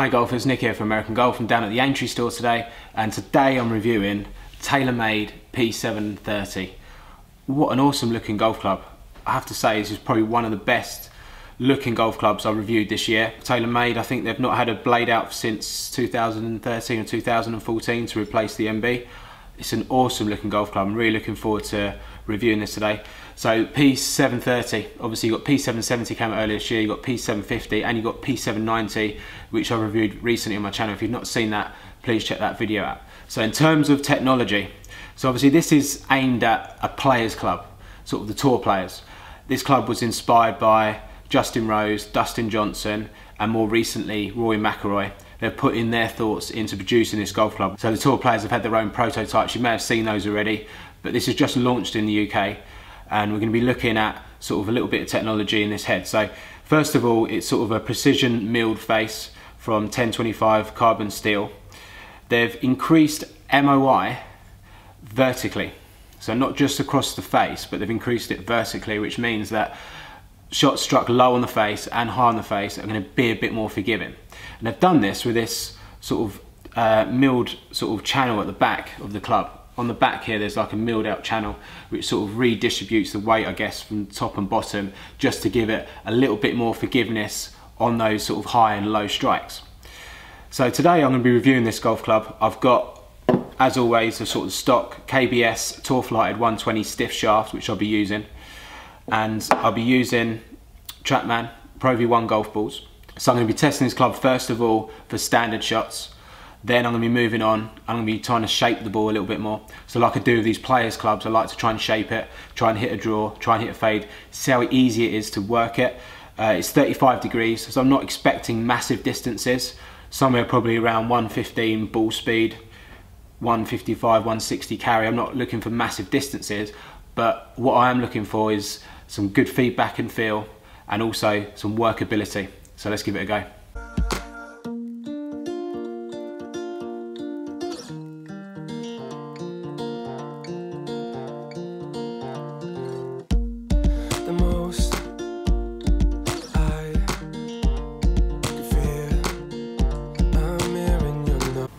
Hi golfers, Nick here from American Golf. I'm down at the Aintree store today, and today I'm reviewing Taylormade P730. What an awesome looking golf club. I have to say this is probably one of the best looking golf clubs I've reviewed this year. Taylormade, I think they've not had a blade out since 2013 or 2014 to replace the MB. It's an awesome looking golf club. I'm really looking forward to reviewing this today. So P730, obviously you got P770 came out earlier this year, you got P750 and you got P790, which I reviewed recently on my channel. If you've not seen that, please check that video out. So in terms of technology, so obviously this is aimed at a players club, sort of the tour players. This club was inspired by Justin Rose, Dustin Johnson, and more recently Rory McIlroy. They've put in their thoughts into producing this golf club. So the tour players have had their own prototypes. You may have seen those already, but this is just launched in the UK, and we're going to be looking at sort of a little bit of technology in this head. So first of all, it's sort of a precision milled face from 1025 carbon steel. They've increased MOI vertically, so not just across the face, but they've increased it vertically, which means that shots struck low on the face and high on the face are going to be a bit more forgiving. And they've done this with this sort of milled sort of channel at the back of the club. On the back here there's like a milled out channel which sort of redistributes the weight, I guess, from top and bottom, just to give it a little bit more forgiveness on those sort of high and low strikes. So today I'm going to be reviewing this golf club. I've got, as always, a sort of stock KBS Torf Lighted 120 stiff shaft which I'll be using, and I'll be using Trackman Pro V1 golf balls. So I'm going to be testing this club first of all for standard shots. Then I'm going to be moving on. I'm going to be trying to shape the ball a little bit more. So like I do with these players clubs, I like to try and shape it, try and hit a draw, try and hit a fade, see how easy it is to work it. It's 35 degrees, so I'm not expecting massive distances. Somewhere probably around 115 ball speed, 155, 160 carry. I'm not looking for massive distances, but what I am looking for is some good feedback and feel, and also some workability. So let's give it a go.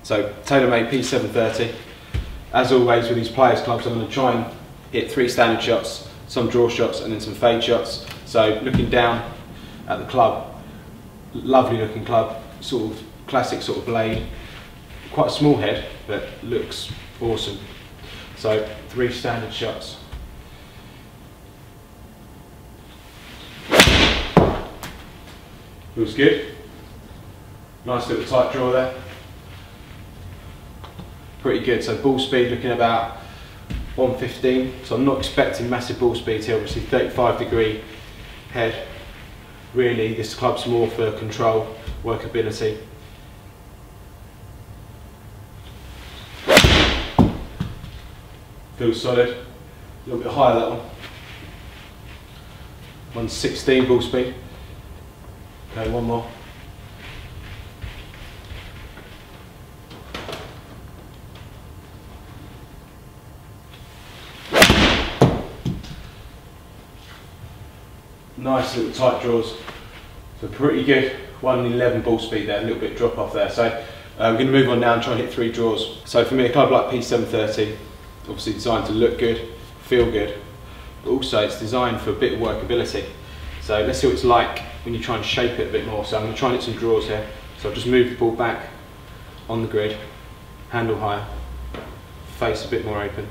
So Taylormade P730, as always with these players clubs, I'm going to try and hit 3 standard shots, some draw shots and then some fade shots. So looking down at the club, lovely looking club, sort of classic sort of blade, quite a small head but looks awesome. So 3 standard shots. Feels good. Nice little tight draw there. Pretty good. So ball speed looking about 115. So I'm not expecting massive ball speed here. Obviously 35 degree head. Really, this club's more for control, workability. Feels solid. A little bit higher that one. 116 ball speed. Okay, one more. Nice little tight draws, so pretty good. 111 ball speed there, a little bit drop off there. So we're going to move on now and try and hit 3 draws. So for me, a club like P730, obviously designed to look good, feel good, but also it's designed for a bit of workability. So let's see what it's like when you try and shape it a bit more. So I'm going to try and hit some draws here. So I've just moved the ball back on the grid, handle higher, face a bit more open.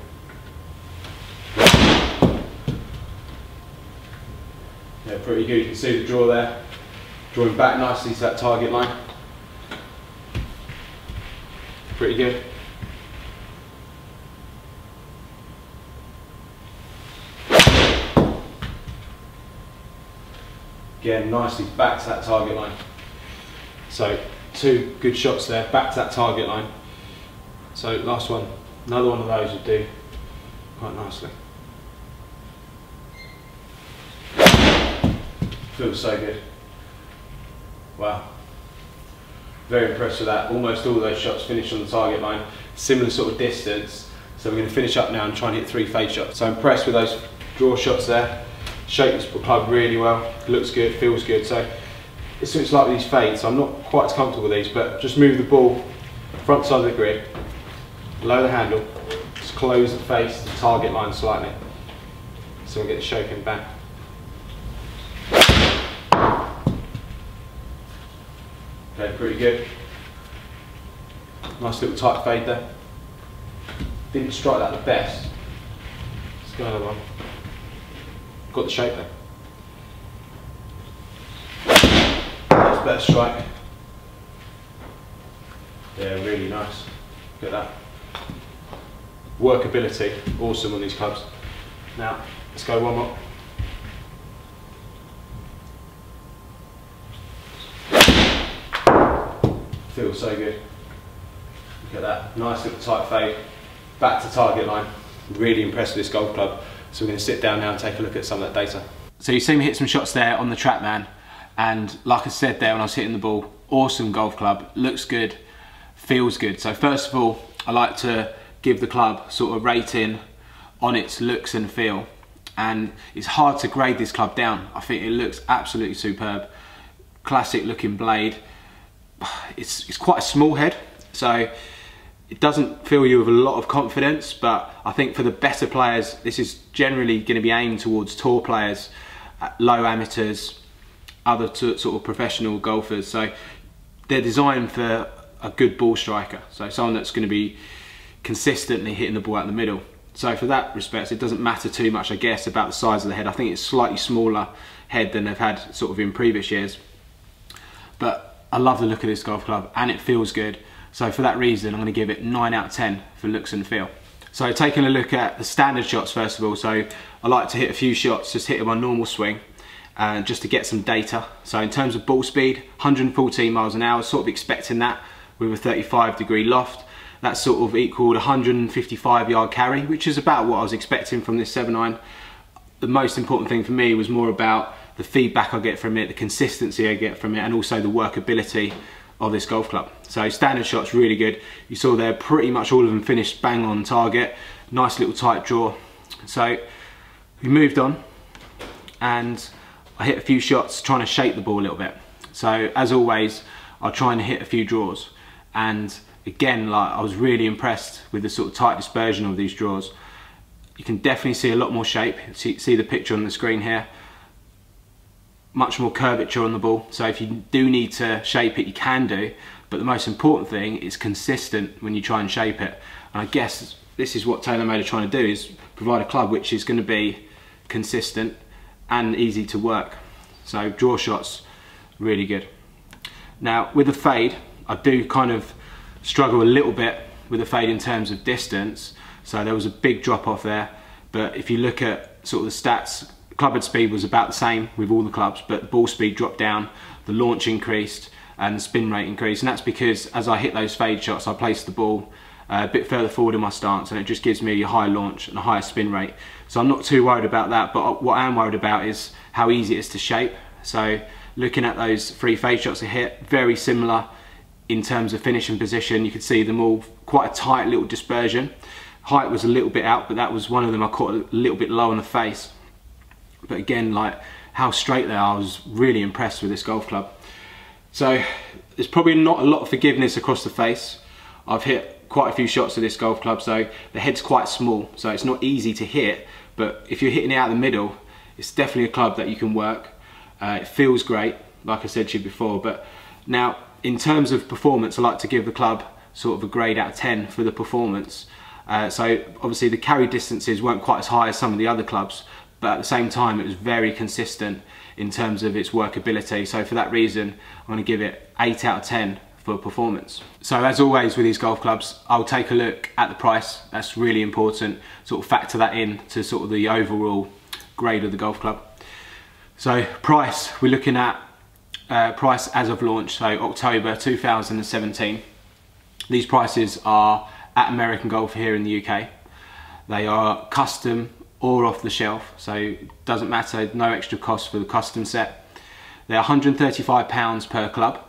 Yeah, pretty good. You can see the draw there, drawing back nicely to that target line. Pretty good. Again, nicely back to that target line. So 2 good shots there, back to that target line. So last one, another one of those would do quite nicely. Feels so good. Wow. Very impressed with that. Almost all of those shots finished on the target line. Similar sort of distance. So we're going to finish up now and try and hit 3 fade shots. So impressed with those draw shots there. Shaped this club really well. Looks good, feels good. So it's what it's like with these fades, so I'm not quite as comfortable with these, but just move the ball front side of the grid, lower the handle, just close the face, the target line slightly, so we get the shaping back. Okay, pretty good. Nice little tight fade there. Didn't strike that the best. Let's go another one. Got the shape there. That's a better strike. Yeah, really nice. Look at that. Workability, awesome on these clubs. Now, let's go one more. Feels so good. Look at that, nice little tight fade. Back to target line. Really impressed with this golf club. So we're going to sit down now and take a look at some of that data. So you see me hit some shots there on the trackman, and like I said there when I was hitting the ball, awesome golf club, looks good, feels good. So first of all, I like to give the club sort of rating on its looks and feel, and it's hard to grade this club down. I think it looks absolutely superb. Classic looking blade. It's quite a small head, so it doesn't fill you with a lot of confidence, but I think for the better players, this is generally going to be aimed towards tour players, low amateurs, other sort of professional golfers. So they're designed for a good ball striker, so someone that's going to be consistently hitting the ball out the middle. So for that respect, it doesn't matter too much, I guess, about the size of the head. I think it's slightly smaller head than they've had sort of in previous years. But I love the look of this golf club and it feels good. So for that reason, I'm going to give it 9 out of 10 for looks and feel. So taking a look at the standard shots first of all. So I like to hit a few shots, just hit them on normal swing, just to get some data. So in terms of ball speed, 114 miles an hour, sort of expecting that with a 35-degree loft. That sort of equaled 155-yard carry, which is about what I was expecting from this 7-iron. The most important thing for me was more about the feedback I get from it, the consistency I get from it, and also the workability of this golf club. So standard shots really good. You saw there pretty much all of them finished bang on target. Nice little tight draw. So we moved on and I hit a few shots trying to shape the ball a little bit. So as always, I'll try and hit a few draws, and again, like, I was really impressed with the sort of tight dispersion of these draws. You can definitely see a lot more shape. See the picture on the screen here. Much more curvature on the ball, so if you do need to shape it, you can do, but the most important thing is consistent when you try and shape it. And I guess this is what Taylormade are trying to do, is provide a club which is going to be consistent and easy to work. So draw shots, really good. Now with the fade, I do kind of struggle a little bit with the fade in terms of distance, so there was a big drop off there, but if you look at sort of the stats, club head speed was about the same with all the clubs, but the ball speed dropped down, the launch increased, and the spin rate increased. And that's because as I hit those fade shots, I placed the ball a bit further forward in my stance, and it just gives me a higher launch and a higher spin rate. So I'm not too worried about that, but what I am worried about is how easy it is to shape. So looking at those 3 fade shots I hit, very similar in terms of finishing position. You could see them all quite a tight little dispersion. Height was a little bit out, but that was one of them I caught a little bit low on the face. But again, like how straight they are, I was really impressed with this golf club. So there's probably not a lot of forgiveness across the face. I've hit quite a few shots of this golf club, so the head's quite small, so it's not easy to hit, but if you're hitting it out the middle, it's definitely a club that you can work. It feels great, like I said to you before. But now in terms of performance, I like to give the club sort of a grade out of 10 for the performance. So obviously the carry distances weren't quite as high as some of the other clubs, but at the same time it was very consistent in terms of its workability. So for that reason, I'm going to give it 8 out of 10 for performance. So as always with these golf clubs, I'll take a look at the price. That's really important, sort of factor that in to sort of the overall grade of the golf club. So price, we're looking at price as of launch, so October 2017. These prices are at American Golf here in the UK. They are custom or off the shelf, so it doesn't matter, no extra cost for the custom set. They're £135 per club.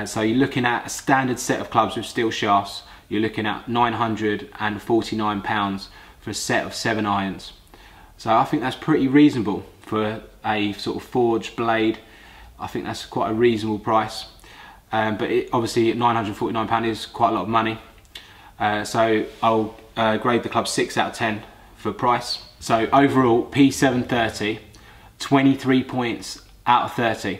So you're looking at a standard set of clubs with steel shafts, you're looking at £949 for a set of 7 irons. So I think that's pretty reasonable for a sort of forged blade. I think that's quite a reasonable price. But obviously £949 is quite a lot of money. So I'll grade the club 6 out of 10 for price. So overall, P730, 23 points out of 30.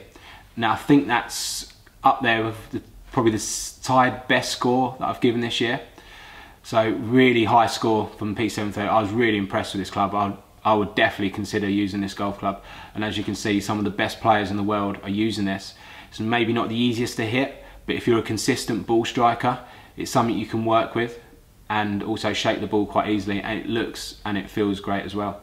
Now I think that's up there with probably the tied best score that I've given this year. So really high score from P730. I was really impressed with this club. I would definitely consider using this golf club. And as you can see, some of the best players in the world are using this. It's maybe not the easiest to hit, but if you're a consistent ball striker, it's something you can work with and also shape the ball quite easily, and it looks and it feels great as well.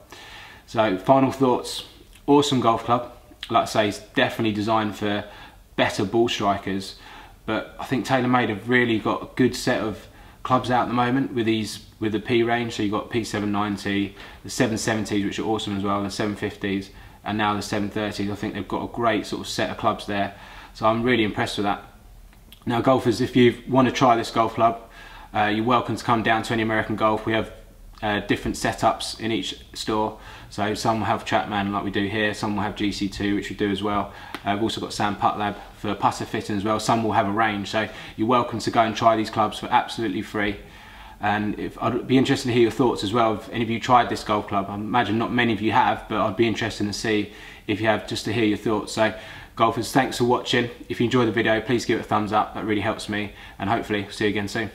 So final thoughts, awesome golf club. Like I say, it's definitely designed for better ball strikers, but I think Taylormade have really got a good set of clubs out at the moment with the P range. So you've got P790, the 770s, which are awesome as well, the 750s, and now the 730s. I think they've got a great sort of set of clubs there. So I'm really impressed with that. Now golfers, if you want to try this golf club, you're welcome to come down to Any American Golf. We have different setups in each store. So some will have trackman like we do here, some will have GC2, which we do as well. We've also got Sam Putt Lab for putter fitting as well. Some will have a range. So you're welcome to go and try these clubs for absolutely free. And I'd be interested to hear your thoughts as well. If any of you tried this golf club, I imagine not many of you have, but I'd be interested to see if you have, just to hear your thoughts. So golfers, thanks for watching. If you enjoyed the video, please give it a thumbs up. That really helps me, and hopefully see you again soon.